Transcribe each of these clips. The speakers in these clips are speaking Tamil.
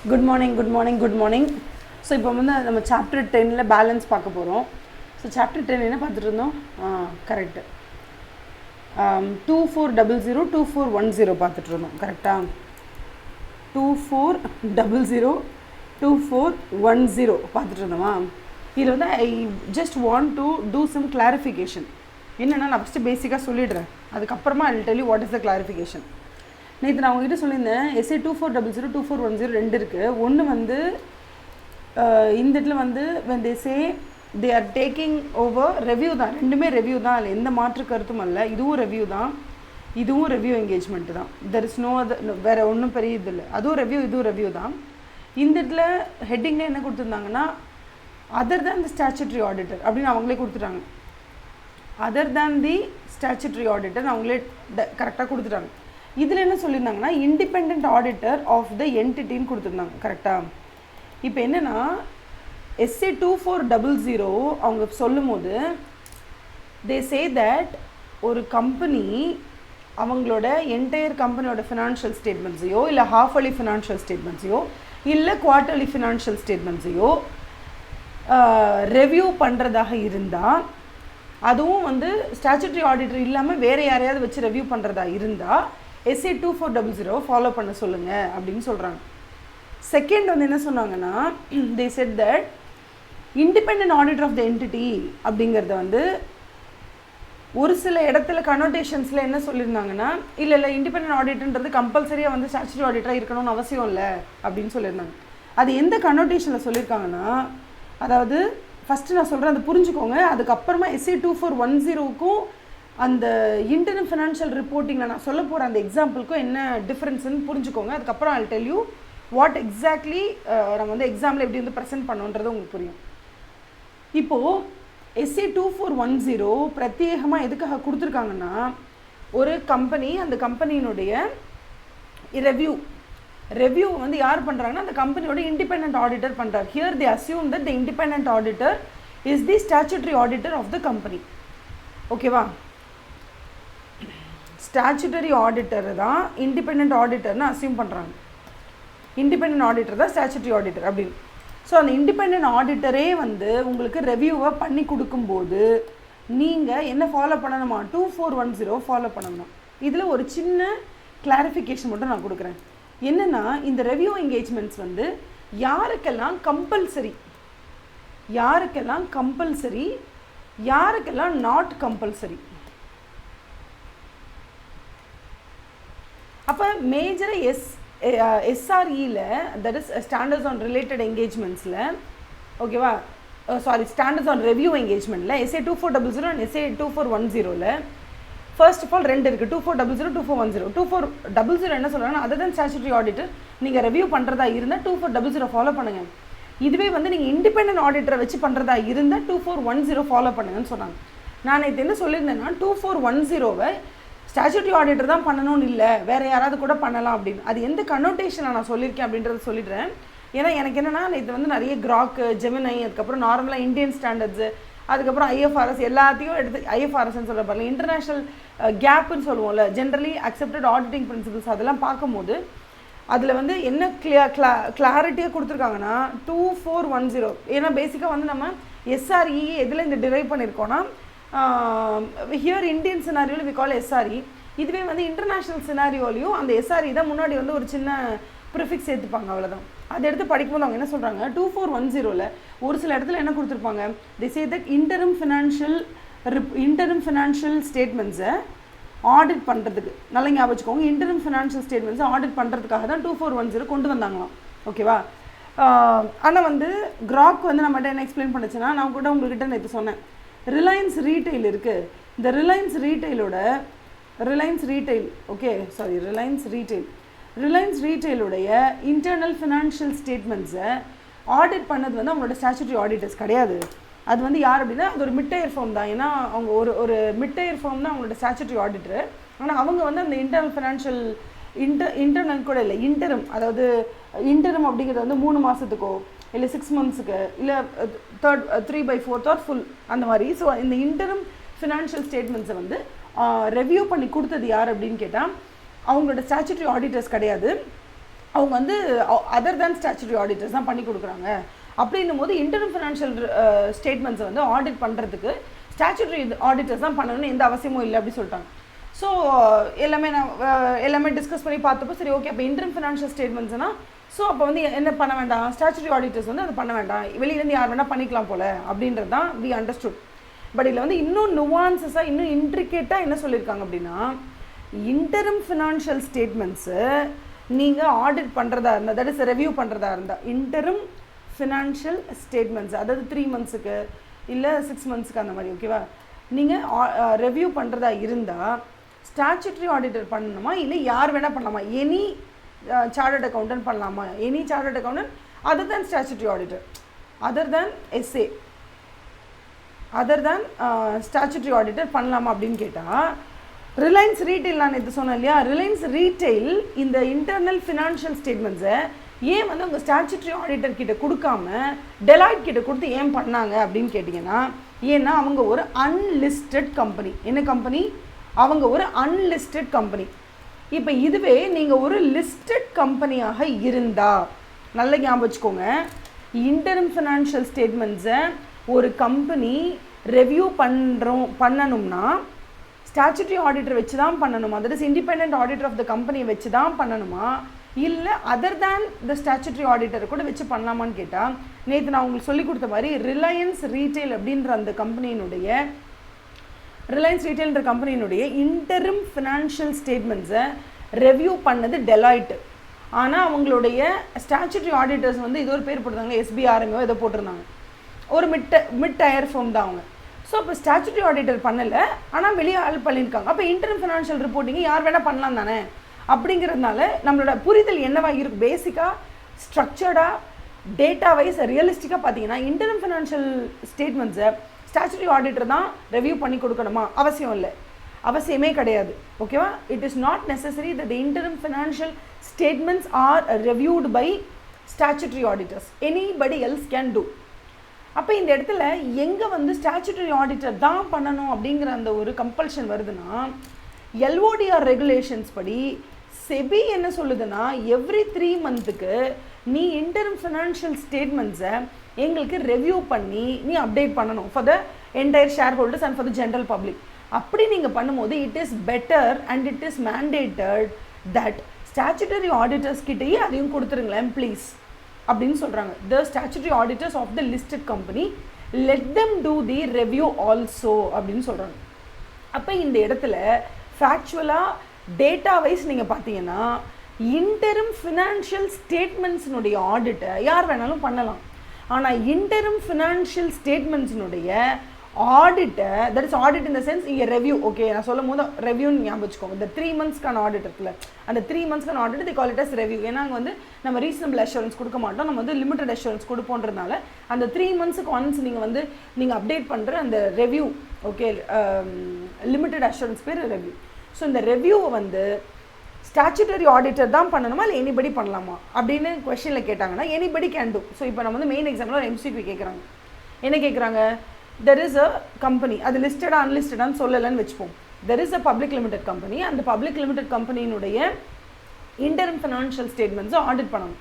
Good morning. So, இப்போ வந்து நம்ம சாப்டர் 10ல பேலன்ஸ் பார்க்க போகிறோம். ஸோ சாப்டர் 10 என்ன பார்த்துட்டு இருந்தோம்? கரெக்டு 2400 2410 பார்த்துட்டு இருந்தோம். கரெக்டாக 2400 2410 பார்த்துட்டு இருந்தோமா? இதில் வந்து I just want to do some clarification. என்னென்னா நான் ஃபஸ்ட்டு பேசிக்காக சொல்லிடுறேன், அதுக்கப்புறமா I will tell you what is the clarification. நேற்று நான் உங்ககிட்ட சொல்லியிருந்தேன் SA 2400 2410 ரெண்டு இருக்குது. ஒன்று வந்து இந்த இடத்துல வந்து when they say they are taking over review தான், ரெண்டுமே ரெவ்யூ தான், அதில் எந்த மாற்று கருத்தும் இல்லை. இதுவும் ரெவ்யூ தான், இதுவும் ரெவ்யூ என்கேஜ்மெண்ட்டு தான். தெர் இஸ் நோ அதர், வேறு ஒன்றும் பெரிய இது இல்லை. அதுவும் ரெவ்யூ, இதுவும் ரெவ்யூ தான். இந்த இடத்துல ஹெட்டிங்கில் என்ன கொடுத்துருந்தாங்கன்னா அதர் தேன் தி ஸ்டாச்சுட்ரி ஆடிட்டர் அப்படின்னு அவங்களே கொடுத்துட்டாங்க. அதர் தேன் தி ஸ்டாச்சுட்ரி ஆடிட்டர் அவங்களே கரெக்டாக கொடுத்துட்டாங்க. இதில் என்ன சொல்லியிருந்தாங்கன்னா இண்டிபெண்ட் ஆடிட்டர் ஆஃப் த என்டிட்டின்னு கொடுத்துருந்தாங்க. கரெக்டாக இப்போ என்னென்னா SA 2400 அவங்க சொல்லும் போது தே சே தட் ஒரு கம்பெனி அவங்களோட என்டையர் கம்பெனியோட ஃபினான்ஷியல் ஸ்டேட்மெண்ட்ஸையோ இல்லை ஹாஃப் அலி ஃபினான்ஷியல் ஸ்டேட்மெண்ட்ஸையோ இல்லை குவார்ட்டர்லி ஃபினான்ஷியல் ஸ்டேட்மெண்ட்ஸையோ ரெவ்யூ பண்ணுறதாக இருந்தால், அதுவும் வந்து ஸ்டாச்சுட்ரி ஆடிட்டர் இல்லாமல் வேறு யாரையாவது வச்சு ரெவ்யூ பண்ணுறதா இருந்தால் SA 2400 ஃபாலோ பண்ண சொல்லுங்கள் அப்படின்னு சொல்கிறாங்க. செகண்ட் வந்து என்ன சொன்னாங்கன்னா they said that independent auditor of the entity அப்படிங்கிறத வந்து ஒரு சில இடத்துல கனோட்டேஷன்ஸில் என்ன சொல்லியிருந்தாங்கன்னா இல்லை இண்டிபெண்டன்ட் ஆடிட்டர்ன்றது கம்பல்சரியாக வந்து ஸ்டாச்சுட்டரி ஆடிட்டராக இருக்கணும்னு அவசியம் இல்லை அப்படின்னு சொல்லியிருந்தாங்க. அது எந்த கனோட்டேஷனில் சொல்லியிருக்காங்கன்னா, அதாவது ஃபஸ்ட்டு நான் சொல்கிறேன், அதை புரிஞ்சுக்கோங்க. அதுக்கப்புறமா SA 2410க்கும் அந்த இன்டர்னல் ஃபினான்ஷியல் ரிப்போர்ட்டிங்கில் நான் சொல்ல போகிற அந்த எக்ஸாம்பிளுக்கும் என்ன டிஃப்ரென்ஸ்ன்னு புரிஞ்சுக்கோங்க. அதுக்கப்புறம் I tell you what exactly நம்ம வந்து எக்ஸாமில் எப்படி வந்து ப்ரெசென்ட் பண்ணோன்றது உங்களுக்கு புரியும். இப்போது SA 2410 பிரத்யேகமாக எதுக்காக கொடுத்துருக்காங்கன்னா, ஒரு கம்பெனி, அந்த கம்பெனியினுடைய ரெவ்யூ வந்து யார் பண்ணுறாங்கன்னா அந்த கம்பெனியோட இண்டிபெண்ட் ஆடிட்டர் பண்ணுறாரு. Here they assume that the independent auditor is the statutory auditor of the company. ஓகேவா? ஸ்டாச்சுட்டரி ஆடிட்டர் தான் இண்டிபெண்ட் ஆடிட்டர்னு அஸ்யூம் பண்ணுறாங்க. இண்டிபெண்ட் ஆடிட்டர் தான் ஸ்டாச்சுட்டரி ஆடிட்டர் அப்படின்னு. ஸோ அந்த இண்டிபெண்ட் ஆடிட்டரே வந்து உங்களுக்கு ரெவ்யூவை பண்ணி கொடுக்கும்போது நீங்கள் என்ன ஃபாலோ பண்ணணுமா? 2410 ஃபாலோ பண்ணணுமா? இதில் ஒரு சின்ன கிளாரிஃபிகேஷன் மட்டும் நான் கொடுக்குறேன். என்னென்னா, இந்த ரெவ்யூ என்கேஜ்மெண்ட்ஸ் வந்து யாருக்கெல்லாம் கம்பல்சரி, யாருக்கெல்லாம் நாட் கம்பல்சரி. அப்போ மேஜராக SREயில், that is standards on related என்கேஜ்மெண்ட்ஸில், ஓகேவா, ஸ்டாண்டர்ட்ஸ் ஆன் ரெவ்யூ என்கேஜ்மெண்ட்டில் SA 2400 அண்ட் SA 2410ல் ஃபர்ஸ்ட் ஆஃப் ஆல் ரெண்டு இருக்குது, 2400 2410. 2400 என்ன சொல்கிறாங்கன்னா, அதர் தென் ஸ்டாச்சுட்டரி ஆடிட்டர் நீங்கள் ரெவ்யூ பண்ணுறதா இருந்தால் 2400 ஃபாலோ பண்ணுங்கள். இதுவே வந்து நீங்கள் இண்டிபெண்ட் ஆடிட்டரை வச்சு பண்ணுறதா இருந்தால் 2410 ஃபாலோ பண்ணுங்கன்னு சொன்னாங்க. நான் இது என்ன சொல்லியிருந்தேன்னா 2410வை ஸ்டாச்சுட்டரி ஆடிட்டர் தான் பண்ணணும்னு இல்லை, வேறு யாராவது கூட பண்ணலாம் அப்படின்னு. அது எந்த கனோட்டேஷனை நான் சொல்லியிருக்கேன் அப்படின்றத சொல்லிடுறேன். ஏன்னா எனக்கு என்னென்னா, இது வந்து நிறைய கிராக்கு, ஜெமினை, அதுக்கப்புறம் நார்மலாக இந்தியன் ஸ்டாண்டர்ட்ஸு, அதுக்கப்புறம் IFRS எல்லாத்தையும் எடுத்து, IFRSன்னு சொல்ல பாருங்க, இன்டர்நேஷ்னல் கேப்புன்னு சொல்லுவோம்ல, ஜென்ரலி அக்செப்டட் ஆடிட்டிங் பிரின்சிபல்ஸ், அதெல்லாம் பார்க்கும்போது அதில் வந்து என்ன கிளாரிட்டியாக கொடுத்துருக்காங்கன்னா 2410. ஏன்னா பேசிக்காக வந்து நம்ம SRE எதில் இந்த டிரைவ் பண்ணியிருக்கோன்னா, ஹியர் இந்தியன் சினாரியோவில் வி கால் SRE. இதுவே வந்து இன்டர்நேஷ்னல் சினாரியோலையும் அந்த SRE தான் முன்னாடி வந்து ஒரு சின்ன ப்ரிஃபிக்ஸ் சேர்த்துப்பாங்க, அவ்வளோதான். அதை எடுத்து படிக்கும்போது அவங்க என்ன சொல்கிறாங்க, 2410ல் ஒரு சில இடத்துல என்ன கொடுத்துருப்பாங்க, they say that interim financial statements-ஐ ஆடிட் பண்ணுறதுக்கு, நல்லா ஞாபகம் வச்சுக்கோங்க, இன்டர்ம் ஃபினான்ஷியல் ஸ்டேட்மெண்ட்ஸை ஆடிட் பண்ணுறதுக்காக தான் 2410 கொண்டு வந்தாங்களாம். ஓகேவா? ஆனால் வந்து கிராக் வந்து நம்மகிட்ட என்ன எக்ஸ்பிளைன் பண்ணுச்சுன்னா, நான் கூட உங்கள்கிட்ட நேற்று சொன்னேன், ரிலையன்ஸ் ரீட்டைல் இருக்குது. இந்த ரிலையன்ஸ் ரீட்டைலுடைய இன்டர்னல் ஃபினான்ஷியல் ஸ்டேட்மெண்ட்ஸை ஆடிட் பண்ணது வந்து அவங்களோட ஸ்டாச்சுட்டரி ஆடிட்டர்ஸ் கிடையாது. அது வந்து யார் அப்படின்னா, அது ஒரு மிட்டயர் ஃபார்ம் தான். ஏன்னா அவங்க ஒரு மிட்டயர் ஃபார்ம் தான் அவங்களோட ஸ்டாச்சுட்டரி ஆடிட்டர். ஆனால் அவங்க வந்து அந்த இன்டர்னல் ஃபினான்ஷியல் இன்டர்னல் கூட இல்லை, இன்டரம், அதாவது இன்டரம் அப்படிங்கிறது வந்து 3 மாதத்துக்கோ இல்லை 6 மந்த்ஸுக்கு இல்லை 3/4 ஆர் ஃபுல் அந்த மாதிரி. ஸோ இந்த இன்டரம் ஃபினான்ஷியல் ஸ்டேட்மெண்ட்ஸை வந்து ரெவ்யூ பண்ணி கொடுத்தது யார் அப்படின்னு கேட்டால் அவங்களோட ஸ்டாச்சுட்டரி ஆடிட்டர்ஸ் கிடையாது. அவங்க வந்து அதர் தேன் ஸ்டாச்சுட்டரி ஆடிட்டர்ஸ் தான் பண்ணி கொடுக்குறாங்க. அப்படின்னும் போது இன்டர்ம் ஃபினான்ஷியல் ஸ்டேட்மெண்ட்ஸை வந்து ஆடிட் பண்ணுறதுக்கு ஸ்டாச்சுட்டரி ஆடிட்டர்ஸ் தான் பண்ணணும்னு எந்த அவசியமும் இல்லை அப்படி சொல்லிட்டாங்க. ஸோ எல்லாமே டிஸ்கஸ் பண்ணி பார்த்தப்போ சரி ஓகே, அப்போ இன்டர்ம் ஃபினான்ஷியல் ஸ்டேட்மெண்ட்ஸ்னால் ஸோ அப்போ வந்து என்ன பண்ண வேண்டாம், ஸ்டாச்சுட்டரி ஆடிட்டர்ஸ் வந்து அது பண்ண வேண்டாம், வெளியிலேருந்து யார் வேணால் பண்ணிக்கலாம் போல் அப்படின்றது தான் வி அண்டர்ஸ்டுட். பட் இதில் வந்து இன்னும் நுவான்சஸாக இன்னும் இன்ட்ரிகேட்டாக என்ன சொல்லியிருக்காங்க அப்படின்னா, இன்டர்ம் ஃபினான்ஷியல் ஸ்டேட்மெண்ட்ஸு நீங்கள் ஆடிட் பண்ணுறதா இருந்தால், தட் இஸ் ரெவ்யூ பண்ணுறதா இருந்தால், இன்டர்ம் ஃபினான்ஷியல் ஸ்டேட்மெண்ட்ஸ் அதாவது 3 மந்த்ஸுக்கு இல்லை 6 மந்த்ஸுக்கு அந்த மாதிரி ஓகேவா, நீங்கள் ரெவ்யூ பண்ணுறதா இருந்தால் ஸ்டாச்சுட்டரி ஆடிட்டர் பண்ணணுமா இல்லை யார் வேணால் பண்ணலாமா, எனி சார்ட்டர்ட் அக்கௌண்டன்ட் பண்ணலாமா, any chartered accountant other than statutory auditor, other than SA, other than statutory auditor பண்ணலாமா அப்படின்னு கேட்டால், ரிலையன்ஸ் ரீட்டெயில் நான் இது சொன்னேன் இல்லையா, ரிலையன்ஸ் ரீட்டெயில் இந்த இன்டர்னல் ஃபினான்ஷியல் ஸ்டேட்மெண்ட்ஸை ஏன் வந்து உங்கள் ஸ்டாச்சுட்டரி ஆடிட்டர் கிட்ட கொடுக்காம டெலாய்ட் கிட்ட கொடுத்து ஏன் பண்ணாங்க அப்படின்னு கேட்டிங்கன்னா, ஏன்னா அவங்க ஒரு அன்லிஸ்டட் கம்பெனி. என்ன கம்பெனி? அவங்க ஒரு அன்லிஸ்டட் கம்பெனி. இப்போ இதுவே நீங்கள் ஒரு லிஸ்டட் கம்பெனியாக இருந்தால், நல்ல ஞாபகம் வச்சுக்கோங்க, இன்டர்ம் ஃபினான்ஷியல் ஸ்டேட்மெண்ட்ஸை ஒரு கம்பெனி ரெவ்யூ பண்ணணும்னா ஸ்டாச்சுட்டரி ஆடிட்டர் வச்சு தான் பண்ணணுமா, that is independent auditor of the கம்பெனியை வச்சு தான் பண்ணணுமா, இல்லை other than the statutory auditor கூட வச்சு பண்ணலாமான்னு கேட்டால், நேற்று நான் உங்களுக்கு சொல்லி கொடுத்த மாதிரி ரிலையன்ஸ் ரீட்டெயில் அப்படின்ற அந்த கம்பெனியினுடைய இன்டர்ம் ஃபினான்ஷியல் ஸ்டேட்மெண்ட்ஸை ரெவ்யூ பண்ணது டெலாய்ட். ஆனால் அவங்களுடைய ஸ்டாச்சுட்டரி ஆடிட்டர்ஸ் வந்து இது ஒரு பேர் போட்டிருந்தாங்க, எஸ்பிஆர்எங்கோ ஏதோ போட்டிருந்தாங்க, ஒரு மிட் டயர் ஃபார்ம் தான் அவங்க. ஸோ அப்போ ஸ்டாச்சுட்டரி ஆடிட்டர் பண்ணலை, ஆனால் வெளியே ஆள் பண்ணியிருக்காங்க. அப்போ இன்டர்ம் ஃபினான்ஷியல் ரிப்போர்ட்டிங் யார் வேணால் பண்ணலாம் தானே அப்படிங்கிறதுனால நம்மளோட புரிதல் என்னவாக இருக்குது, பேசிக்காக ஸ்ட்ரக்சர்டாக டேட்டா வைஸ் ரியலிஸ்டிக்காக பார்த்தீங்கன்னா இன்டர்ம் ஃபினான்ஷியல் ஸ்டேட்மெண்ட்ஸை ஸ்டாச்சுட்டரி ஆடிட்டர் தான் ரெவ்யூ பண்ணி கொடுக்கணுமா, அவசியம் இல்லை, அவசியமே கிடையாது ஓகேவா. It is not necessary that interim financial statements are reviewed by statutory auditors, anybody else can do. அப்போ இந்த இடத்துல எங்கே வந்து ஸ்டாச்சுட்டரி ஆடிட்டர் தான் பண்ணணும் அப்படிங்கிற அந்த ஒரு கம்பல்ஷன் வருதுன்னா, எல்ஓடிஆர் ரெகுலேஷன்ஸ் படி செபி என்ன சொல்லுதுன்னா, எவ்ரி 3 மந்த்துக்கு நீ இன்டர்ம் ஃபினான்ஷியல் ஸ்டேட்மெண்ட்ஸை எங்களுக்கு ரெவ்யூ பண்ணி நீ அப்டேட் பண்ணணும் for the entire share holders and for the general public. அப்படி நீங்கள் பண்ணும்போது it is better and it is mandated that statutory auditors கிட்டேயே அதையும் கொடுத்துருங்களேன் ப்ளீஸ் அப்படின்னு சொல்கிறாங்க. The statutory auditors of the listed company let them do the review also அப்படின்னு சொல்கிறாங்க. அப்போ இந்த இடத்துல ஃபேக்சுவலாக டேட்டா வைஸ் நீங்கள் பார்த்தீங்கன்னா இன்டர்ம் ஃபினான்ஷியல் ஸ்டேட்மெண்ட்ஸினுடைய ஆடிட்டை யார் வேணாலும் பண்ணலாம். ஆனால் இன்டர்ம் ஃபினான்ஷியல் ஸ்டேட்மெண்ட்ஸினுடைய ஆடிட்டை, that is audit in the sense இங்கே ரெவ்யூ, ஓகே நான் சொல்லும் போது ரெவ்யூன்னு ஞாபகம் வச்சுக்கோங்க. இந்த 3 மந்த்ஸ்க்கான ஆடிட் இருக்குல்ல, அந்த 3 மந்த்ஸ்க்கான audit they call it as review. ஏன்னா அங்கே வந்து நம்ம ரீசனபிள் அஷூரன்ஸ் கொடுக்க மாட்டோம், நம்ம வந்து லிமிட்டட் அஷூரன்ஸ் கொடுப்போன்றதுனால அந்த 3 மந்த்ஸுக்கு ஒன்ஸ் நீங்கள் அப்டேட் பண்ணுற அந்த ரெவ்யூ, ஓகே லிமிட்டட் அஷூரன்ஸ் பேர் ரெவ்யூ. ஸோ இந்த ரெவ்யூவை வந்து ஸ்டாச்சுட்டரி ஆடிட்டர் தான் பண்ணணுமா இல்லை எனிபடி பண்ணலாமா அப்படின்னு கொஸ்டினில் கேட்டாங்கன்னா எனிபடி கேன் டூ. ஸோ இப்போ நம்ம வந்து மெயின் எக்ஸாம்பிள் ஒரு எம்சிக்யூ கேட்குறாங்க. என்ன கேட்குறாங்க, தெர் இஸ் அ கம்பெனி, அது லிஸ்டடாக அன்லிஸ்டடான்னு சொல்லலைன்னு வச்சுப்போம். There is a public limited company, அந்த பப்ளிக் லிமிடெட் கம்பெனியினுடைய இன்டர்ம் ஃபினான்ஷியல் ஸ்டேட்மெண்ட்ஸை ஆடிட் பண்ணணும்.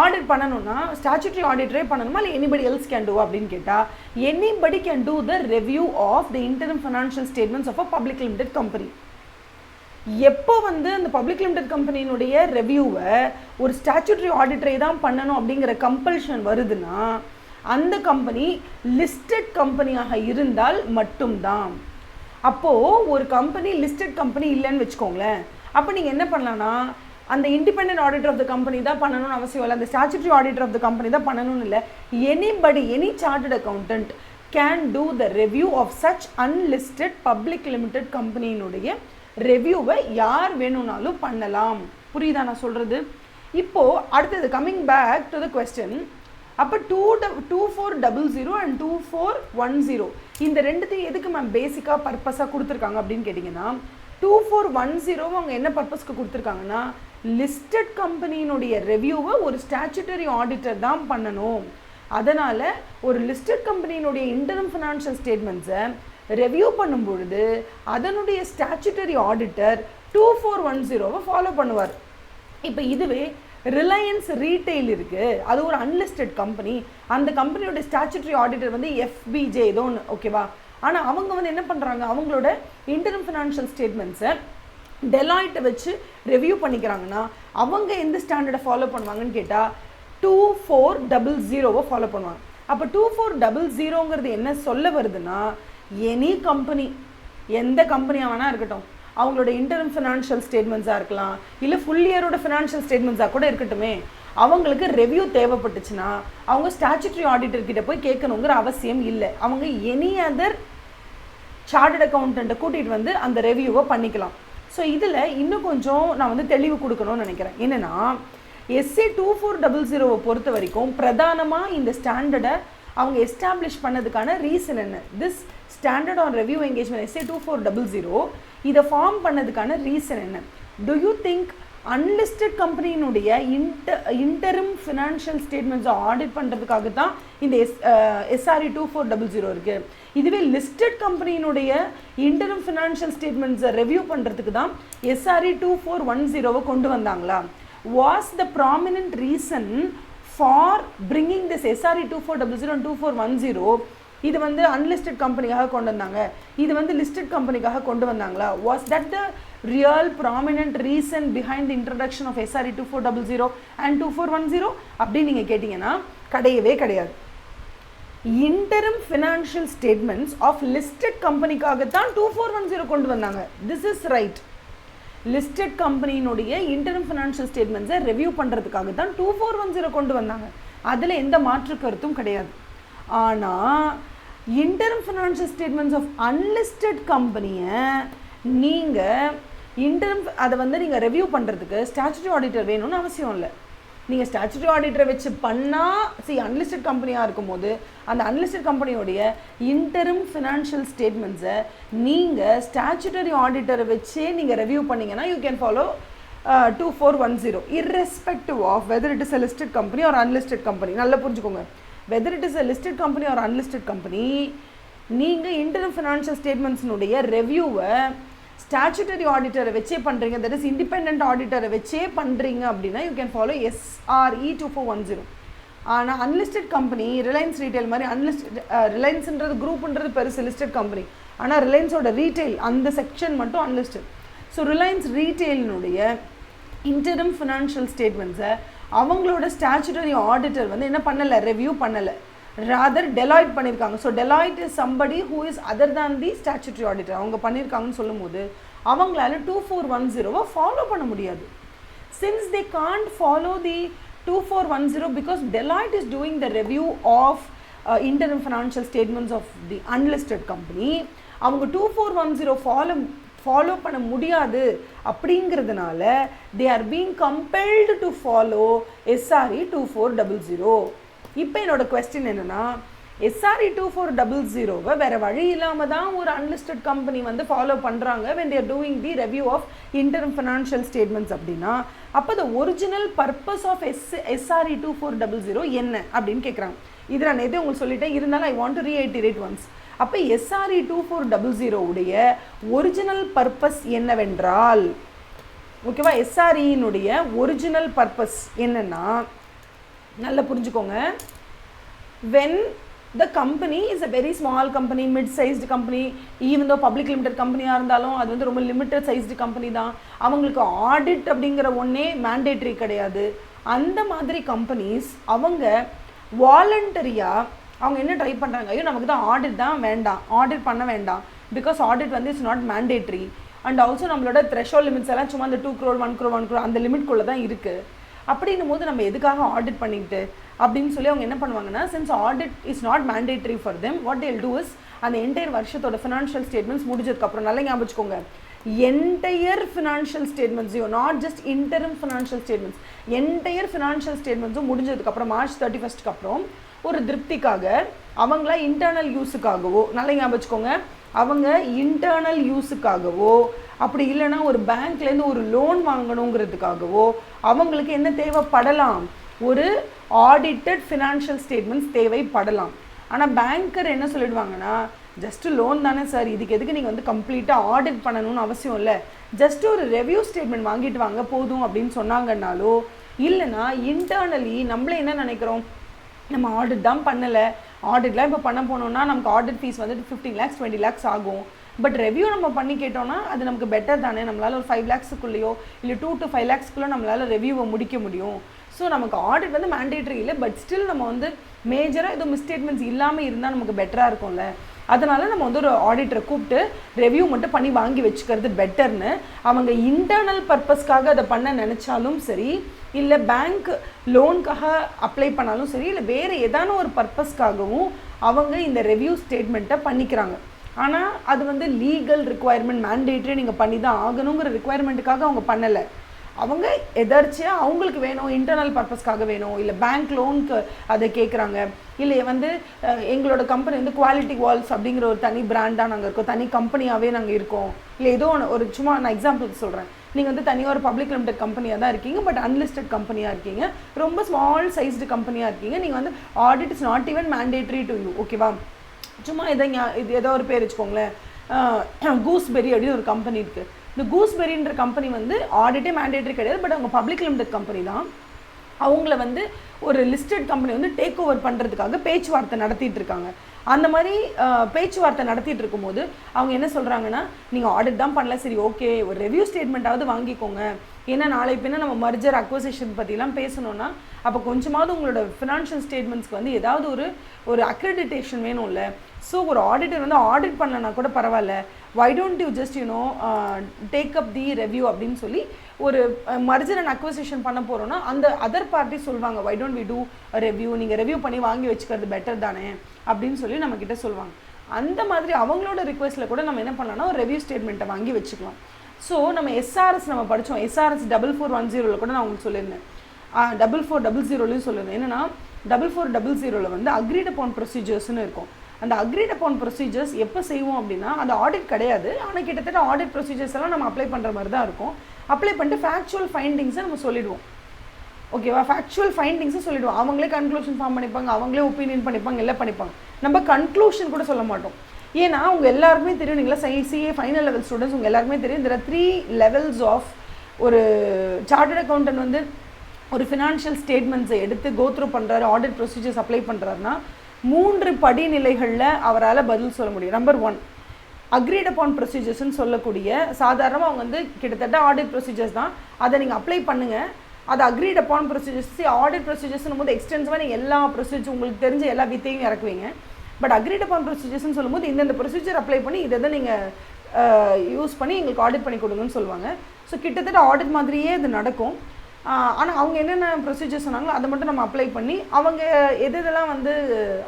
ஆடிட் பண்ணணும்னா ஸ்டாச்சுட்டரி ஆடிட்டரே பண்ணணுமா இல்லை எனிபடி எல்ஸ் கேன் டூ அப்படின்னு கேட்டால் anybody can do the review of the interim financial statements of a public limited company. எப்போ வந்து அந்த பப்ளிக் லிமிடெட் கம்பெனியினுடைய ரெவ்யூவை ஒரு ஸ்டாச்சுட்டரி ஆடிட்டரை தான் பண்ணணும் அப்படிங்கிற கம்பல்ஷன் வருதுன்னா அந்த கம்பெனி லிஸ்டட் கம்பெனியாக இருந்தால் மட்டும்தான். அப்போது ஒரு கம்பெனி லிஸ்டட் கம்பெனி இல்லைன்னு வச்சுக்கோங்களேன், அப்போ நீங்கள் என்ன பண்ணலான்னா அந்த independent auditor of the company தான் பண்ணணும்னு அவசியம் இல்லை, அந்த statutory auditor of the company தான் பண்ணணும்னு இல்லை, anybody any chartered accountant can do the review of such unlisted public limited கம்பெனியினுடைய ரெவ்யூவை யார் வேணும்னாலும் பண்ணலாம். புரியுதா நான் சொல்கிறது? இப்போது அடுத்தது coming back to the question, அப்போ 2400 அண்ட் 2410 இந்த ரெண்டுத்தையும் எதுக்கு மேம் பேசிக்காக பர்பஸாக கொடுத்துருக்காங்க அப்படின்னு கேட்டிங்கன்னா, 2410 அவங்க என்ன பர்பஸ்க்கு கொடுத்துருக்காங்கன்னா லிஸ்டட் கம்பெனியினுடைய ரெவ்யூவை ஒரு ஸ்டாச்சுட்டரி ஆடிட்டர் தான் பண்ணணும். அதனால் ஒரு லிஸ்டட் கம்பெனியினுடைய இன்டர்ம் ஃபினான்ஷியல் ஸ்டேட்மெண்ட்ஸை ரெவ்யூ பண்ணும் பொழுது அதனுடைய ஸ்டாச்சுட்டரி ஆடிட்டர் 2410 ஃபாலோ பண்ணுவார். இப்போ இதுவே ரிலையன்ஸ் ரீட்டைல் இருக்குது, அது ஒரு அன்லிஸ்டட் கம்பெனி. அந்த கம்பெனியோட ஸ்டாச்சுட்டரி ஆடிட்டர் வந்து எஃபிஜே ஏதோ ஒன்று, ஓகேவா. ஆனால் அவங்க வந்து என்ன பண்ணுறாங்க, அவங்களோட இன்டர்ம் ஃபினான்ஷியல் ஸ்டேட்மெண்ட்ஸை டெலாய்ட்டை வச்சு ரிவ்யூ பண்ணிக்கிறாங்கன்னா அவங்க எந்த ஸ்டாண்டர்டை ஃபாலோ பண்ணுவாங்கன்னு கேட்டால் 2400 ஃபாலோ பண்ணுவாங்க. அப்போ 2400 என்ன சொல்ல வருதுன்னா, எனி கம்பெனி, எந்த கம்பெனியாக வேணால் இருக்கட்டும், அவங்களோட இன்டர்ம் ஃபினான்ஷியல் ஸ்டேட்மெண்ட்ஸாக இருக்கலாம், இல்லை ஃபுல் இயரோட ஃபினான்ஷியல் ஸ்டேட்மெண்ட்ஸாக கூட இருக்கட்டுமே, அவங்களுக்கு ரெவ்யூ தேவைப்பட்டுச்சுன்னா அவங்க ஸ்டாச்சுட்டரி ஆடிட்டர்கிட்ட போய் கேட்கணுங்கிற அவசியம் இல்லை. அவங்க எனி அதர் சார்ட்டர்ட் அக்கௌண்டண்ட்டை கூட்டிகிட்டு வந்து அந்த ரெவ்யூவை பண்ணிக்கலாம். ஸோ இதில் இன்னும் கொஞ்சம் நான் வந்து தெளிவு கொடுக்கணும்னு நினைக்கிறேன். என்னென்னா, SA 2400 பொறுத்த வரைக்கும் பிரதானமாக இந்த ஸ்டாண்டர்டை அவங்க எஸ்டாப்ளிஷ் பண்ணதுக்கான ரீசன் என்ன, this standard on review engagement SA 2400 இதை ஃபார்ம் பண்ணதுக்கான ரீசன் என்ன? டு யூ திங்க் அன்லிஸ்டட் கம்பெனியினுடைய இன்டரிம் ஃபினான்ஷியல் ஸ்டேட்மெண்ட்ஸை ஆடிட் பண்ணுறதுக்காக தான் இந்த SRE 2400 இருக்குது. இதுவே லிஸ்டட் கம்பெனியினுடைய இன்டரிம் ஃபினான்ஷியல் ஸ்டேட்மெண்ட்ஸை ரெவ்யூ பண்ணுறதுக்கு தான் SRE 2410 கொண்டு வந்தாங்களா? Was the prominent reason for bringing this SRE 2400 and 2410 இது வந்து அன்லிஸ்டட் கம்பெனிக்காக கொண்டு வந்தாங்க, இது வந்து லிஸ்டட் கம்பெனிக்காக கொண்டு வந்தாங்களா? Was that the real prominent reason behind the introduction of SRE 2400 and 2410 அப்படின்னு நீங்கள் கேட்டிங்கன்னா கிடையவே கிடையாது. Interim financial statements of listed கம்பெனிக்காகத்தான் 2410 கொண்டு வந்தாங்க. This is right. லிஸ்டட் கம்பெனியினுடைய இன்டரிம் ஃபினான்ஷியல் ஸ்டேட்மெண்ட்ஸை ரிவ்யூ பண்ணுறதுக்காக தான் 2410 கொண்டு வந்தாங்க. அதில் எந்த மாற்று கருத்தும் கிடையாது. ஆனால் interim financial statements of unlisted கம்பெனியை நீங்கள் அதை வந்து நீங்கள் ரெவ்யூ பண்ணுறதுக்கு ஸ்டாச்சுட்டரி ஆடிட்டர் வேணும்னு அவசியம் இல்லை. நீங்கள் ஸ்டாச்சுட்டரி ஆடிட்டரை வச்சு பண்ணால் அன்லிஸ்டட் கம்பெனியாக இருக்கும்போது அந்த அன்லிஸ்டட் கம்பெனியோடைய இன்டரிம் ஃபினான்ஷியல் ஸ்டேட்மெண்ட்ஸை நீங்கள் ஸ்டாச்சுட்டரி ஆடிட்டரை வச்சே நீங்கள் ரெவ்யூ பண்ணிங்கன்னா you can follow 2410 irrespective of whether it is a listed company or unlisted company. நல்லா புரிஞ்சுக்கோங்க. whether it is a listed company or unlisted company, நீங்கள் இன்டர்னல் ஃபினான்ஷியல் ஸ்டேட்மெண்ட்ஸ்னுடைய ரெவ்யூவை ஸ்டாச்சுட்டரி ஆடிட்டரை வச்சே பண்ணுறீங்க, தட் இஸ் இண்டிபெண்ட் ஆடிட்டரை வச்சே பண்ணுறீங்க அப்படின்னா யூ கேன் ஃபாலோ SRE 2410. ஆனால் அன்லிஸ்டட் கம்பெனி, ரிலையன்ஸ் ரீட்டைல் மாதிரி அன்லிஸ்டட், ரிலையன்ஸுன்றது குரூப்புன்றது பெருசு லிஸ்டட் கம்பெனி, ஆனால் ரிலையன்ஸோட ரீட்டைல் அந்த செக்ஷன் மட்டும் அன்லிஸ்டட். ஸோ ரிலையன்ஸ் ரீட்டைலினுடைய இன்டரிம் ஃபினான்ஷியல் ஸ்டேட்மெண்ட்ஸை அவங்களோட ஸ்டாச்சுட்டரி ஆடிட்டர் வந்து என்ன பண்ணலை, ரெவ்யூ பண்ணலை, ராதர் டெலாய்ட் பண்ணியிருக்காங்க. So Deloitte is somebody who is other than the statutory auditor. அவங்க பண்ணியிருக்காங்கன்னு சொல்லும் போது அவங்களால 2410 ஃபாலோ பண்ண முடியாது. Since they can't follow the 2410 because Deloitte is doing the review of interim financial statements of the unlisted company, அவங்க 2410 ஃபாலோ பண்ண முடியாது அப்படிங்கிறதுனால they are being compelled to follow SRE 2400. இப்போ என்னோட கொஸ்டின் என்னென்னா, SRE 2400 வேறு வழி இல்லாமல் தான் ஒரு அன்லிஸ்டட் கம்பெனி வந்து ஃபாலோ பண்ணுறாங்க when they are doing the review of interim financial statements அப்படின்னா, அப்போ the original purpose of SRE 2400 என்ன அப்படின்னு கேட்குறாங்க. இது நான் எதே உங்களுக்கு சொல்லிட்டேன், இருந்தாலும் I want to reiterate once. அப்போ SRE 2400 உடைய ஒரிஜினல் பர்பஸ் என்னவென்றால், ஓகேவா, SREனுடைய ஒரிஜினல் பர்பஸ் என்னன்னா நல்லா புரிஞ்சுக்கோங்க. when the company is a very small company, mid-sized company, even though public limited company-ஆக இருந்தாலும் அது வந்து ரொம்ப லிமிட்டட் சைஸ்டு கம்பெனி தான், அவங்களுக்கு ஆடிட் அப்படிங்கிற ஒன்றே மேண்டேட்ரி கிடையாது. அந்த மாதிரி கம்பெனிஸ் அவங்க வாலண்டரியாக அவங்க என்ன ட்ரை பண்ணுறாங்க, ஐயோ நமக்கு தான் ஆடிட் தான் வேண்டாம், ஆடிட் பண்ண வேண்டாம், பிகாஸ் ஆடிட் வந்து it's not mandatory and also நம்மளோட த்ரெஷோல்ட் லிமிட்ஸ் எல்லாம் சும்மா அந்த 2 crore 1 crore 1 crore அந்த லிமிட்குள்ளே தான் இருக்குது. அப்படின்னும் போது நம்ம எதுக்காக ஆடிட் பண்ணிக்கிட்டு அப்படின்னு சொல்லி அவங்க என்ன பண்ணுவாங்கன்னா, since audit is not mandatory for them, what they'll do is அந்த என்டையர் வருஷத்தோட ஃபினான்ஷியல் ஸ்டேட்மெண்ட்ஸ் முடிஞ்சதுக்கப்புறம், நல்லா ஞாபகம் வச்சுக்கோங்க, என்டையர் ஃபினான்ஷியல் ஸ்டேட்மெண்ட்ஸையும், not just interim financial statements, entire financial ஸ்டேட்மெண்ட்ஸும் முடிஞ்சதுக்கப்புறம் March 31 அப்புறம் ஒரு திருப்திக்காக அவங்கள இன்டர்னல் யூஸுக்காகவோ, நல்லா ஞாபகம் வச்சுக்கோங்க, அவங்க இன்டர்னல் யூஸுக்காகவோ அப்படி இல்லைன்னா ஒரு பேங்க்லேருந்து ஒரு லோன் வாங்கணுங்கிறதுக்காகவோ அவங்களுக்கு என்ன தேவைப்படலாம், ஒரு ஆடிட்டட் ஃபினான்ஷியல் ஸ்டேட்மெண்ட்ஸ் தேவைப்படலாம். ஆனால் பேங்கர் என்ன சொல்லிடுவாங்கன்னா, ஜஸ்ட்டு லோன் தானே சார், இதுக்கு எதுக்கு நீங்கள் வந்து கம்ப்ளீட்டாக ஆடிட் பண்ணணும்னு அவசியம் இல்லை, ஜஸ்ட் ஒரு ரெவ்யூ ஸ்டேட்மெண்ட் வாங்கிட்டு வாங்க போதும் அப்படின்னு சொன்னாங்கன்னாலோ இல்லைனா இன்டர்னலி நம்மளே என்ன நினைக்கிறோம், நம்ம ஆடிட் தான் பண்ணலை, ஆடிட்லாம் இப்போ பண்ண போனோம்னா நமக்கு ஆடிட் ஃபீஸ் வந்துட்டு 15 lakhs 20 lakhs ஆகும். பட் ரெவ்யூ நம்ம பண்ணி கேட்டோம்னா அது நமக்கு பெட்டர் தானே, நம்மளால் ஒரு 5 lakhsக்குள்ளேயோ இல்லை 2 to 5 lakhsக்குள்ளே நம்மளால் ரெவ்யூவை முடிக்க முடியும். ஸோ நமக்கு ஆடிட் வந்து மேண்டேட்ரி இல்லை, பட் ஸ்டில் நம்ம வந்து மேஜராக எதுவும் மிஸ்டேட்மெண்ட்ஸ் இல்லாமல் இருந்தால் நமக்கு பெட்டராக இருக்கும்ல. அதனால நம்ம வந்து ஒரு ஆடிட்டரை கூப்பிட்டு ரெவ்யூ மட்டும் பண்ணி வாங்கி வச்சுக்கிறது பெட்டர்னு. அவங்க இன்டர்னல் பர்பஸ்க்காக அதை பண்ண நினச்சாலும் சரி, இல்லை பேங்க் லோனுக்காக அப்ளை பண்ணாலும் சரி, இல்லை வேறு ஏதான ஒரு பர்பஸ்க்காகவும் அவங்க இந்த ரெவ்யூ ஸ்டேட்மெண்ட்டை பண்ணிக்கிறாங்க. ஆனால் அது வந்து லீகல் ரிக்குவயர்மெண்ட், மேண்டேட்ரி நீங்கள் பண்ணி தான் ஆகணுங்கிற ரிக்குவயர்மெண்ட்டுக்காக அவங்க பண்ணலை. அவங்க எதர்ச்சியாக அவங்களுக்கு வேணும், இன்டர்னல் பர்பஸ்க்காக வேணும், இல்லை பேங்க் லோனுக்கு அதை கேட்குறாங்க, இல்லை வந்து எங்களோட கம்பெனி வந்து குவாலிட்டி வால்ஸ் அப்படிங்கிற ஒரு தனி பிராண்டாக நாங்கள் இருக்கோம், தனி கம்பெனியாகவே நாங்கள் இருக்கோம், இல்லை ஏதோ ஒரு சும்மா நான் எக்ஸாம்பிளுக்கு சொல்கிறேன், நீங்கள் வந்து தனியாக ஒரு பப்ளிக் லிமிடெட் கம்பெனியாக தான் இருக்கீங்க, பட் அன்லிஸ்டட் கம்பெனியாக இருக்கீங்க, ரொம்ப ஸ்மால் சைஸ்டு கம்பெனியாக இருக்கீங்க, நீங்கள் வந்து audit is not even mandatory to you. ஓகேவா? சும்மா இது ஏதோ ஒரு பேர் வச்சுக்கோங்களேன், கூஸ்பெரி அப்படின்னு ஒரு கம்பெனி இருக்குது. இந்த கூஸ்பெரின்ற கம்பெனி வந்து ஆடிட்டே மேண்டேட்ரி கிடையாது, பட் அவங்க பப்ளிக் லிமிடெட் கம்பெனி தான். அவங்கள வந்து ஒரு லிஸ்டட் கம்பெனி வந்து டேக் ஓவர் பண்ணுறதுக்காக பேச்சுவார்த்தை நடத்திட்டு இருக்காங்க. அந்த மாதிரி பேச்சுவார்த்தை நடத்திட்டு இருக்கும்போது அவங்க என்ன சொல்கிறாங்கன்னா, நீங்கள் ஆடிட் தான் பண்ணல, சரி ஓகே ஒரு ரெவ்யூ ஸ்டேட்மெண்ட்டாவது வாங்கிக்கோங்க, ஏன்னா நாளை பின்ன நம்ம மர்ஜர் அக்வசிஷன் பற்றிலாம் பேசணுன்னா அப்போ கொஞ்சமாவது உங்களோட ஃபினான்ஷியல் ஸ்டேட்மெண்ட்ஸ்க்கு வந்து ஏதாவது ஒரு அக்ரெடிட்டேஷன் வேணும்ல. ஸோ ஒரு ஆடிட்டர் வந்து ஆடிட் பண்ணலன்னா கூட பரவாயில்ல, why don't you just take up the review அப்படின்னு சொல்லி ஒரு மர்ஜர் அண்ட் அக்வசிஷன் பண்ண போகிறோன்னா அந்த அதர் பார்ட்டி சொல்லுவாங்க, why don't we do review, நீங்கள் ரெவ்யூ பண்ணி வாங்கி வச்சுக்கிறது பெட்டர் தானே அப்படின்னு சொல்லி நம்மக்கிட்ட சொல்லுவாங்க. அந்த மாதிரி அவங்களோட ரிக்வெஸ்ட்டில் கூட நம்ம என்ன பண்ணலாம்னா ஒரு ரெவ்யூ ஸ்டேட்மெண்ட்டை வாங்கி வச்சுக்கலாம். ஸோ நம்ம எஸ்ஆர்எஸ் நம்ம படித்தோம், எஸ்ஆர்எஸ் 4410 கூட நான் உங்களுக்கு சொல்லியிருந்தேன், 4400 சொல்லியிருந்தேன். என்னென்னா 4400 வந்து அக்ரீட் அப்பான் ப்ரொசீஜர்ஸ்னு இருக்கும். அந்த அக்ரீட் அப்பான் ப்ரொசீஜர்ஸ் எப்போ செய்வோம் அப்படின்னா அது ஆடிட் கிடையாது, ஆனால் கிட்டத்தட்ட ஆடிட் ப்ரொசீஜர்ஸ் எல்லாம் நம்ம அப்ளை பண்ணுற மாதிரி தான் இருக்கும். அப்ளை பண்ணிட்டு ஃபேக்சுவல் ஃபைண்டிங்ஸை நம்ம சொல்லிடுவோம். ஓகேவா? ஃபேக்சுவல் ஃபைண்டிங்ஸை சொல்லிடுவோம். அவங்களே கன்க்ளூஷன் ஃபார்ம் பண்ணிப்பாங்க, அவங்களே ஒப்பீனியன் பண்ணிப்பாங்க, எல்லாம் பண்ணிப்பாங்க. நம்ம கன்க்ளூஷன் கூட சொல்ல மாட்டோம். ஏன்னா அவங்க எல்லாருக்குமே தெரியும், நீங்களா சிஏ ஃபைனல் லெவல் ஸ்டூடெண்ட்ஸ், உங்கள் எல்லாருக்குமே தெரியும் there are 3 levels ஆஃப் ஒரு சார்ட்டர்ட் அக்கௌண்டன்ட் வந்து ஒரு ஃபினான்ஷியல் ஸ்டேட்மெண்ட்ஸை எடுத்து கோத்ரூ பண்ணுறாரு, ஆடிட் ப்ரொசீஜர்ஸ் அப்ளை பண்ணுறாருன்னா 3 படிநிலைகளில் அவரால் பதில் சொல்ல முடியும். நம்பர் 1 அக்ரீட் அப்பான் ப்ரொசீஜர்ஸ்ன்னு சொல்லக்கூடிய, சாதாரணமாக அவங்க வந்து கிட்டத்தட்ட ஆடிட் ப்ரொசீஜர்ஸ் தான், அதை நீங்கள் அப்ளை பண்ணுங்கள், அது அக்ரீட் அப்பான் ப்ரொசீஜர்ஸ். ஆடிட் ப்ரொசீஜர்ஸ்னும் போது எக்ஸ்டென்சிவாக நீங்கள் எல்லா ப்ரொசீஜர் உங்களுக்கு தெரிஞ்ச எல்லா வித்தையும் இறக்குவீங்க. பட் அக்ரீட் அப்பான் ப்ரொசீஜர்ஸ்னு சொல்லும்போது இந்த ப்ரொசீஜர் அப்ளை பண்ணி இதை நீங்கள் யூஸ் பண்ணி எங்களுக்கு ஆடிட் பண்ணி கொடுங்கன்னு சொல்லுவாங்க. ஸோ கிட்டத்தட்ட ஆடிட் மாதிரியே இது நடக்கும். ஆனால் அவங்க என்னென்ன ப்ரொசீஜர் சொன்னாங்களோ அதை மட்டும் நம்ம அப்ளை பண்ணி அவங்க எதெல்லாம் வந்து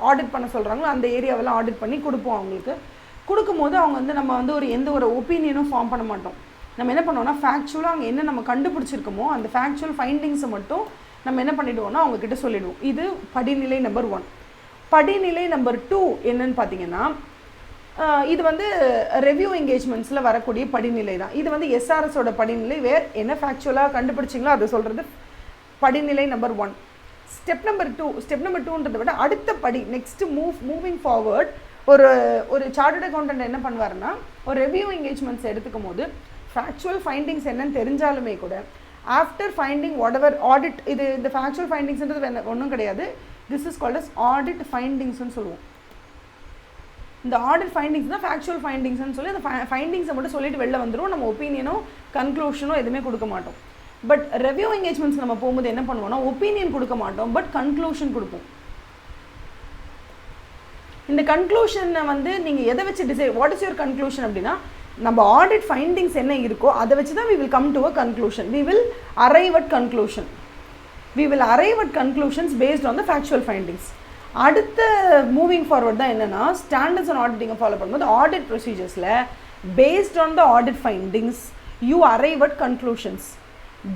ஆடிட் பண்ண சொல்கிறாங்களோ அந்த ஏரியாவெல்லாம் ஆடிட் பண்ணி கொடுப்போம். அவங்களுக்கு கொடுக்கும்போது அவங்க வந்து நம்ம வந்து எந்த ஒரு ஒப்பீனியனும் ஃபார்ம் பண்ண மாட்டோம். நம்ம என்ன பண்ணுவோம்னா ஃபேக்சுவலாக அவங்க என்ன நம்ம கண்டுபிடிச்சிருக்கோமோ அந்த ஃபேக்சுவல் ஃபைண்டிங்ஸை மட்டும் நம்ம என்ன பண்ணிவிடுவோம்னா அவங்கக்கிட்ட சொல்லிவிடுவோம். இது படிநிலை நம்பர் 1. படிநிலை நம்பர் 2 என்னன்னு பார்த்தீங்கன்னா, இது வந்து ரெவ்யூ என்கேஜ்மெண்ட்ஸில் வரக்கூடிய படிநிலை தான். இது வந்து எஸ்ஆர்எஸோட படிநிலை. வேறு என்ன ஃபேக்சுவலாக கண்டுபிடிச்சிங்களோ அதை சொல்கிறது படிநிலை நம்பர் 1. ஸ்டெப் நம்பர் 2ன்றதை விட அடுத்த படி நெக்ஸ்ட்டு மூவிங் ஃபார்வர்ட் ஒரு சார்ட்டர்ட் அக்கௌண்டன்ட் என்ன பண்ணுவாருன்னா ஒரு ரெவ்யூ என்கேஜ்மெண்ட்ஸ் எடுத்துக்கும் போது ஃபேக்சுவல் ஃபைண்டிங்ஸ் என்னன்னு தெரிஞ்சாலுமே கூட after finding whatever audit, இது இந்த ஃபேக்சுவல் ஃபைண்டிங்ஸ்ன்றது ஒன்றும் கிடையாது, this is called as audit ஃபைண்டிங்ஸ்ன்னு சொல்லுவோம். இந்த ஆடிட் ஃபைண்டிங்ஸ் தான் ஃபேக்சுவல் ஃபைண்டிங்ஸ்னு சொல்லி அந்த ஃபைண்டிங்ஸை மட்டும் சொல்லிட்டு வெளில வந்துடும். நம்ம ஒப்பீனியனோ கன்க்ளூஷனோ எதுவுமே கொடுக்க மாட்டோம். பட் ரெவ்யூ என்கேஜ்மெண்ட்ஸ் நம்ம போகும்போது என்ன பண்ணுவோம்னா ஒப்பீனியன் கொடுக்க மாட்டோம், பட் கன்க்ளூஷன் கொடுப்போம். இந்த கன்க்ளூஷனை வந்து நீங்கள் எதை வச்சு decide, what is your conclusion அப்படின்னா நம்ம ஆடிட் ஃபைண்டிங்ஸ் என்ன இருக்கோ அதை வச்சு தான் we will come to a conclusion. We will arrive at conclusion. We will arrive at conclusions based on the factual findings. அடுத்த மூவிங் ஃபார்வர்ட் தான் என்னென்னா ஸ்டாண்டர்ட்ஸ் அண்ட் ஆடிட்டிங்கை ஃபாலோ பண்ணும்போது ஆடிட் ப்ரொசீஜர்ஸில் based on the audit findings you arrive at conclusions.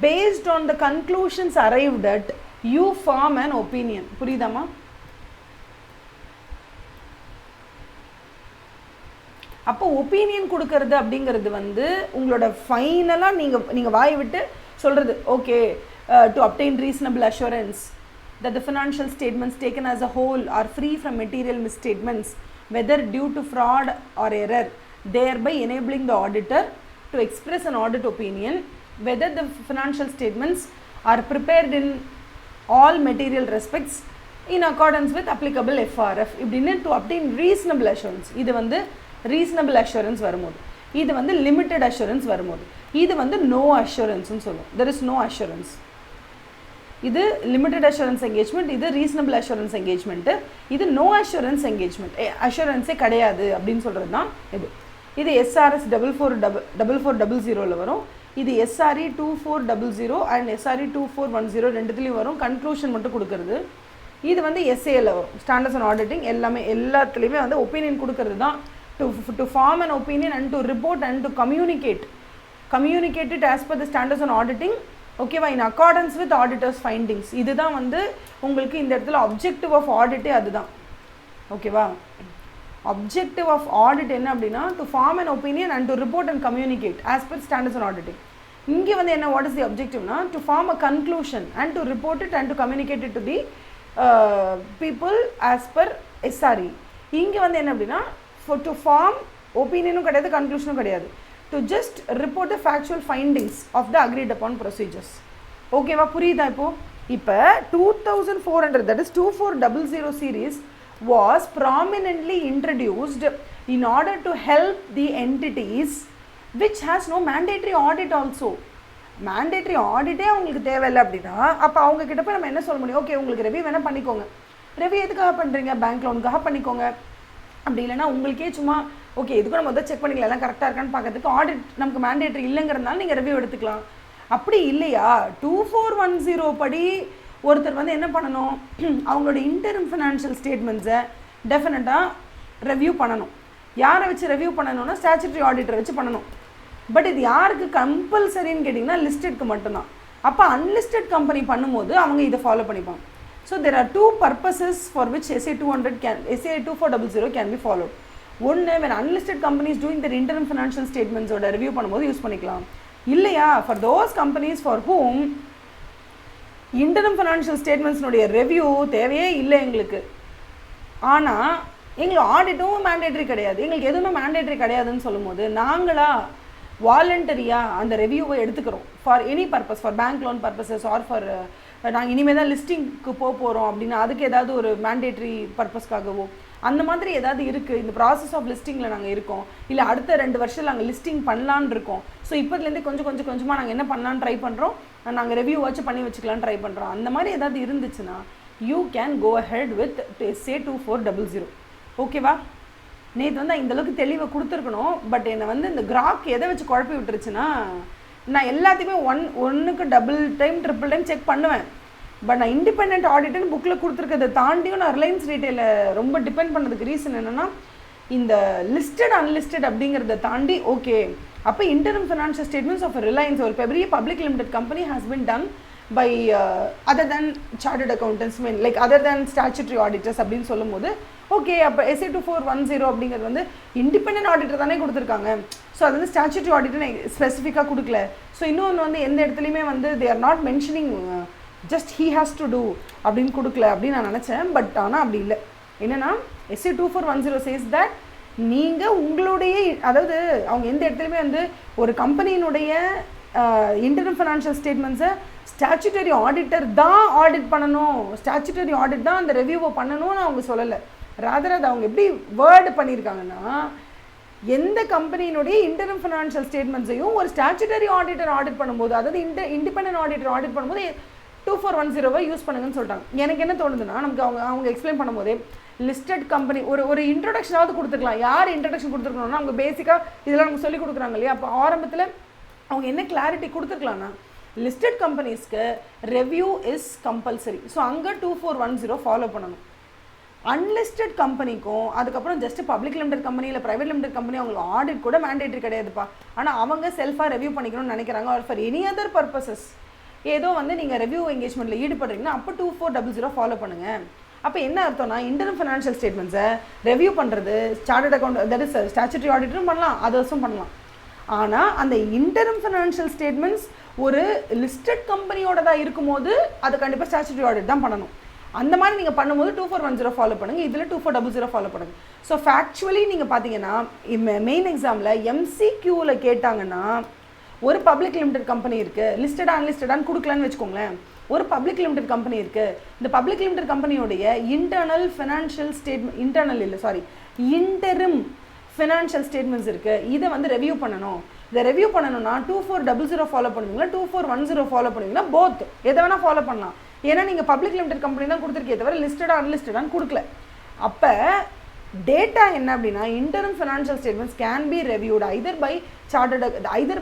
Based on the conclusions arrived at you form an opinion. புரியுதாமா? அப்போ ஒப்பீனியன் கொடுக்கறது அப்படிங்கிறது வந்து உங்களோட ஃபைனலாக நீங்கள் வாய் விட்டு சொல்கிறது okay to obtain reasonable assurance that the financial statements taken as a whole are free from material misstatements whether due to fraud or error, thereby enabling the auditor to express an audit opinion whether the financial statements are prepared in all material respects in accordance with applicable FRF இப்படின்னு to obtain reasonable assurance. இது வந்து reasonable assurance வரும்போது, இது வந்து limited assurance வரும்போது, இது வந்து no assurance ன்னு சொல்லுவோம். There is no assurance. இது limited assurance engagement, இது reasonable assurance engagement, இது no assurance engagement. assurance கிடையாது அப்படின்னு சொல்கிறது தான் இது. இது SRS 4400 வரும். இது SRE 2400 and SRE 2410 ரெண்டுத்துலேயும் வரும். கன்க்ளூஷன் மட்டும் கொடுக்கறது. இது வந்து SAல வரும், ஸ்டாண்டர்ட்ஸ் அண்ட் ஆடிட்டிங். எல்லாமே எல்லாத்துலேயுமே வந்து ஒப்பீனியன் கொடுக்கறது தான். To form an opinion and to report and to communicate it as per the standards and auditing. ஓகேவா, in accordance with auditors findings. இதுதான் வந்து உங்களுக்கு இந்த இடத்துல அப்ஜெக்டிவ் ஆஃப் ஆடிட்டே அதுதான். ஓகேவா, அப்ஜெக்டிவ் ஆஃப் ஆடிட் என்ன அப்படின்னா to form an opinion and to report and communicate as per standards and auditing. இங்கே வந்து என்ன, வாட் இஸ் தி அப்ஜெக்டிவ்னா to form a conclusion and to report it and to communicate it to the people as per SRE. இங்கே வந்து என்ன அப்படின்னா டு ஃபார்ம் ஒப்பீனியனும் கிடையாது, கன்க்ளூஷனும் கிடையாது. To just report the factual findings of the agreed upon procedures. ஓகேவா, புரியுதா? இப்போ 2400, that is 2400 series was prominently introduced in order to help the entities which has no mandatory audit also. mandatory auditே அவங்களுக்கு தேவையில்லை அப்படின்னா அப்போ அவங்க கிட்ட போய் நம்ம என்ன சொல்ல முடியும்? ஓகே, உங்களுக்கு ரெவியூ வேணால் பண்ணிக்கோங்க. ரெவியூ எதுக்காக பண்ணுறீங்க? பேங்க் லோனுக்காக பண்ணிக்கோங்க. அப்படி இல்லைனா உங்களுக்கே சும்மா ஓகே இதுக்கும் நம்ம செக் பண்ணிக்கலாம் எல்லாம் கரெக்டாக இருக்கான்னு பார்க்கறதுக்கு ஆடிட் நமக்கு மேண்டேட்ரி இல்லைங்கிறதுனால நீங்கள் ரிவ்யூ எடுத்துக்கலாம். அப்படி இல்லையா, 2410 படி ஒருத்தர் வந்து என்ன பண்ணணும், அவங்களோட இன்டரிம் ஃபினான்ஷியல் ஸ்டேட்மெண்ட்ஸை டெஃபினட்டாக ரெவ்யூ பண்ணணும். யாரை வச்சு ரெவ்யூ பண்ணணும்னா ஸ்டாச்சுட்டரி ஆடிட்டரை வச்சு பண்ணணும். பட் இது யாருக்கு கம்பல்சரின்னு கேட்டிங்கன்னா லிஸ்டட்க்கு மட்டும்தான். அப்போ அன்லிஸ்டட் கம்பெனி பண்ணும்போது அவங்க இதை ஃபாலோ பண்ணிப்பாங்க. So there are two purposes for which SA 2400 can be followed. ஒன்று, when unlisted companies doing their interim financial statements ஓட ரிவ்யூ பண்ணும்போது யூஸ் பண்ணிக்கலாம். இல்லையா, for those companies for whom interim financial statementsனுடைய ரிவ்யூ தேவையே இல்லை எங்களுக்கு, ஆனால் எங்களுக்கு ஆடிட்டும் மேண்டேட்ரி கிடையாது, எங்களுக்கு எதுவுமே மேண்டேட்ரி கிடையாதுன்னு சொல்லும்போது நாங்களா வாலண்டரியாக அந்த ரிவ்யூவை எடுத்துக்கிறோம் for any purpose, for bank loan purposes or for நாங்கள் இனிமேல் தான் லிஸ்டிங்க்கு போகிறோம் அப்படின்னா அதுக்கு ஏதாவது ஒரு மேண்டேட்ரி பர்பஸ்க்காகவோ அந்த மாதிரி ஏதாவது இருக்குது, இந்த ப்ராசஸ் ஆஃப் லிஸ்டிங்கில் நாங்கள் இருக்கோம், இல்லை அடுத்த 2 வருஷம் நாங்கள் லிஸ்டிங் பண்ணலான்னு இருக்கோம். ஸோ இப்போதுலேருந்து கொஞ்சமாக நாங்கள் என்ன பண்ணலான்னு ட்ரை பண்ணுறோம், நாங்கள் ரிவ்யூ வச்சு பண்ணி வச்சுக்கலான்னு ட்ரை பண்ணுறோம். அந்த மாதிரி ஏதாவது இருந்துச்சுன்னா you can go ahead with SA 2400. ஓகேவா, நேற்று வந்து இந்தளவுக்கு தெளிவை கொடுத்துருக்கணும். பட் என்னை வந்து இந்த கிராக் எதை வச்சு குழப்பி விட்டுருச்சுன்னா, நான் எல்லாத்தையுமே ஒன்றுக்கு double time triple time check பண்ணுவேன். பட் நான் இண்டிபெண்ட் ஆடிட்னு புக்கில் கொடுத்துருக்கதை தாண்டியும் நான் ரிலையன்ஸ் ரீட்டைலில் ரொம்ப டிபெண்ட் பண்ணதுக்கு ரீசன் என்னென்னா, இந்த லிஸ்டட் அன்லிஸ்டட் அப்படிங்கிறத தாண்டி ஓகே அப்போ interim financial statements of Reliance ஒரு பெரிய public limited company has been done by other than chartered accountants, mean like other than statutory auditors அப்படின்னு சொல்லும் போது ஓகே அப்போ SA 2410 அப்படிங்கிறது வந்து இண்டிபெண்ட் ஆடிட்டர் தானே கொடுத்துருக்காங்க. ஸோ அது வந்து ஸ்டாச்சுட்டரி ஆடிட்டர் ஸ்பெசிஃபிக்காக கொடுக்கல. ஸோ இன்னொன்று வந்து எந்த இடத்துலையுமே வந்து they are not mentioning just he has to do அப்படின்னு கொடுக்கல அப்படின்னு நான் நினச்சேன். பட் ஆனால் அப்படி இல்லை. என்னென்னா SA 2410 சேஸ் தட் நீங்கள் உங்களுடைய, அதாவது அவங்க எந்த இடத்துலையுமே வந்து ஒரு கம்பெனியினுடைய இன்டரிம் ஃபினான்ஷியல் ஸ்டேட்மெண்ட்ஸை ஸ்டாச்சுட்டரி ஆடிட்டர் தான் ஆடிட் பண்ணணும், ஸ்டாச்சுட்டரி ஆடிட் தான் அந்த ரிவ்யூவை பண்ணணும்னு அவங்க சொல்லலை. ராதர் அதை அவங்க எப்படி வேர்டு பண்ணியிருக்காங்கன்னா, எந்த கம்பெனியினுடைய இன்டரிம் ஃபினான்ஷியல் ஸ்டேட்மெண்ட்ஸையும் ஒரு ஸ்டாச்சுட்டரி ஆடிட்டர் ஆடிட் பண்ணும்போது, அதாவது இண்டிபெண்டன்ட் ஆடிட்டர் ஆடிட் பண்ணும்போது 2410 யூஸ் பண்ணுங்கன்னு சொல்லிட்டாங்க. எனக்கு என்ன தோணுதுன்னா, நமக்கு அவங்க எக்ஸ்பிளைன் பண்ணும்போதே லிஸ்டட் கம்பெனி ஒரு இன்ட்ரொடக்ஷனாவது கொடுத்துருக்கலாம். யார் இன்ட்ரடக்ஷன் கொடுத்துருக்கணும்னா அவங்க பேசிக்காக இதெல்லாம் நமக்கு சொல்லி கொடுக்குறாங்க இல்லையா. அப்போ ஆரம்பத்தில் அவங்க என்ன கிளாரிட்டி கொடுத்துருக்கலாம்னா, லிஸ்டட் கம்பெனிஸ்க்கு ரெவ்யூ இஸ் கம்பல்சரி. ஸோ அங்கே 2410 ஃபாலோ பண்ணணும். அன்லிஸ்டட் கம்பெனிக்கும் அதுக்கப்புறம் ஜஸ்ட் பப்ளிக் லிமிடெட் கம்பெனி இல்லை ப்ரைவேட் லிமிடெட் கம்பெனி அவங்களுக்கு ஆடிட் கூட மேண்டேட்ரி கிடையாதுப்பா. ஆனால் அவங்க செல்ஃபாக ரெவ்யூ பண்ணிக்கணும்னு நினைக்கிறாங்க. Or for any other purposes ஏதோ வந்து நீங்கள் ரெவ்யூ எங்கேஜ்மெண்ட்டில் ஈடுபடுறீங்கன்னா அப்போ 2400 ஃபாலோ பண்ணுங்கள். அப்போ என்ன அர்த்தம்னா, இன்டரிம் ஃபினான்ஷியல் ஸ்டேட்மெண்ட்ஸை ரெவ்யூ பண்ணுறது chartered account, that is statutory ஆடிட்டரும் பண்ணலாம், அதர்ஸும் பண்ணலாம். ஆனால் அந்த இன்டரிம் ஃபினான்ஷியல் ஸ்டேட்மெண்ட்ஸ் ஒரு லிஸ்டட் கம்பெனியோட தான் இருக்கும்போது அது கண்டிப்பாக ஸ்டாச்சுட்டரி ஆடிட் தான் பண்ணணும். அந்த மாதிரி நீங்கள் பண்ணும்போது 2410 ஃபாலோ பண்ணுங்கள், இதில் 2400 ஃபாலோ பண்ணுங்கள். ஸோ ஃபேக்சுவலி நீங்கள் பார்த்தீங்கன்னா மெயின் எக்ஸாமில் MCQவில் கேட்டாங்கன்னா ஒரு பப்ளிக் லிமிடெட் கம்பெனி இருக்குது, லிஸ்டடா அன்லிஸ்டடான்னு கொடுக்கலான்னு வச்சுக்கோங்களேன். ஒரு பப்ளிக் லிமிடெட் கம்பெனி இருக்குது. இந்த பப்ளிக் லிமிடெட் கம்பெனியோடைய internal financial statement, interim financial statements இருக்குது. இதை வந்து ரெவியூ பண்ணணும். இதை ரெவியூ பண்ணணும்னா 2400 ஃபாலோ பண்ணுவீங்களா, 2410 ஃபாலோ பண்ணுவீங்களா? போத், எதை வேணால் ஃபாலோ பண்ணலாம். ஏன்னா நீங்கள் பப்ளிக் லிமிடெட் கம்பெனி தான் கொடுத்துருக்கே தவிர லிஸ்டடா அன்லிஸ்டடான்னு கொடுக்கல. அப்போ டேட்டா என்ன அப்படின்னா, interim financial statements can be reviewed either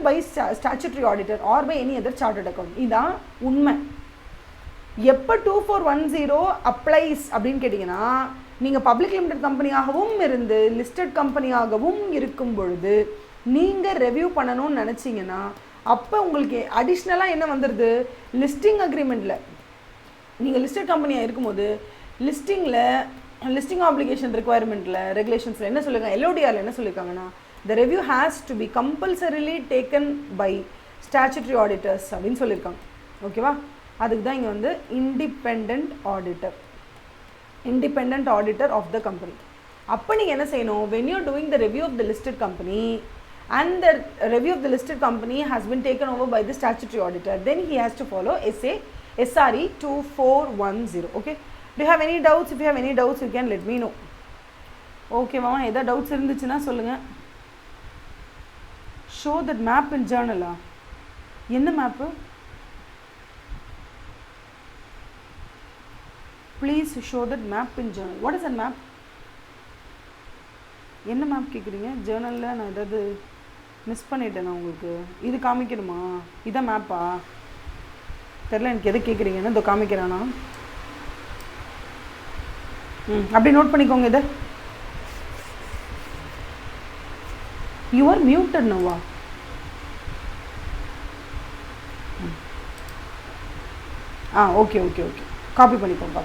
by statutory auditor or by any other chartered account. இதுதான் உண்மை. எப்போ 2410 அப்ளைஸ் அப்படின்னு கேட்டிங்கன்னா, நீங்கள் பப்ளிக் லிமிடெட் கம்பெனியாகவும் இருந்து லிஸ்டட் கம்பெனியாகவும் இருக்கும் பொழுது நீங்கள் ரெவியூ பண்ணணும்னு நினச்சிங்கன்னா, அப்போ உங்களுக்கு அடிஷ்னலாக என்ன வந்துடுது, லிஸ்டிங் அக்ரிமெண்ட்டில் நீங்கள் லிஸ்டட் கம்பெனியாக இருக்கும்போது லிஸ்டிங் ஆப்ளிகேஷன் ரெக்குவயர்மெண்ட்டில் ரெகுலேஷன்ஸில் என்ன சொல்லியிருக்காங்க, எல்ஓடிஆரில் என்ன சொல்லியிருக்காங்கன்னா, the review has to be compulsorily taken by statutory auditors அப்படின்னு சொல்லியிருக்காங்க. ஓகேவா? அதுக்கு தான் இங்கே வந்து independent auditor of the company. அப்போ நீங்கள் என்ன செய்யணும், when you're doing the review of the listed company and the review of the listed company has been taken over by the statutory auditor, then he has to follow SRE 2410. Okay, do you have any doubts? If you have any doubts, you can let me know. Okay mama, ஏதாவது doubts இருந்துச்சுன்னா சொல்லுங்கள். show that map in journal. என்ன map? please show that map in journal. what is that map? என்ன மேப் கேட்குறீங்க? ஜேர்னலில் நான் ஏதாவது மிஸ் பண்ணிட்டேன் நான் உங்களுக்கு. இது காமிக்கணுமா? இதான் மேப்பா? தெரில எனக்கு எது கேட்குறீங்கன்னு. இதோ காமிக்கிறேன்னா அப்படி நோட் பண்ணிக்கோங்க. இதை யூ ஆர் மியூட்டட் நோவா? ஓகே காப்பி பண்ணிக்கோங்க.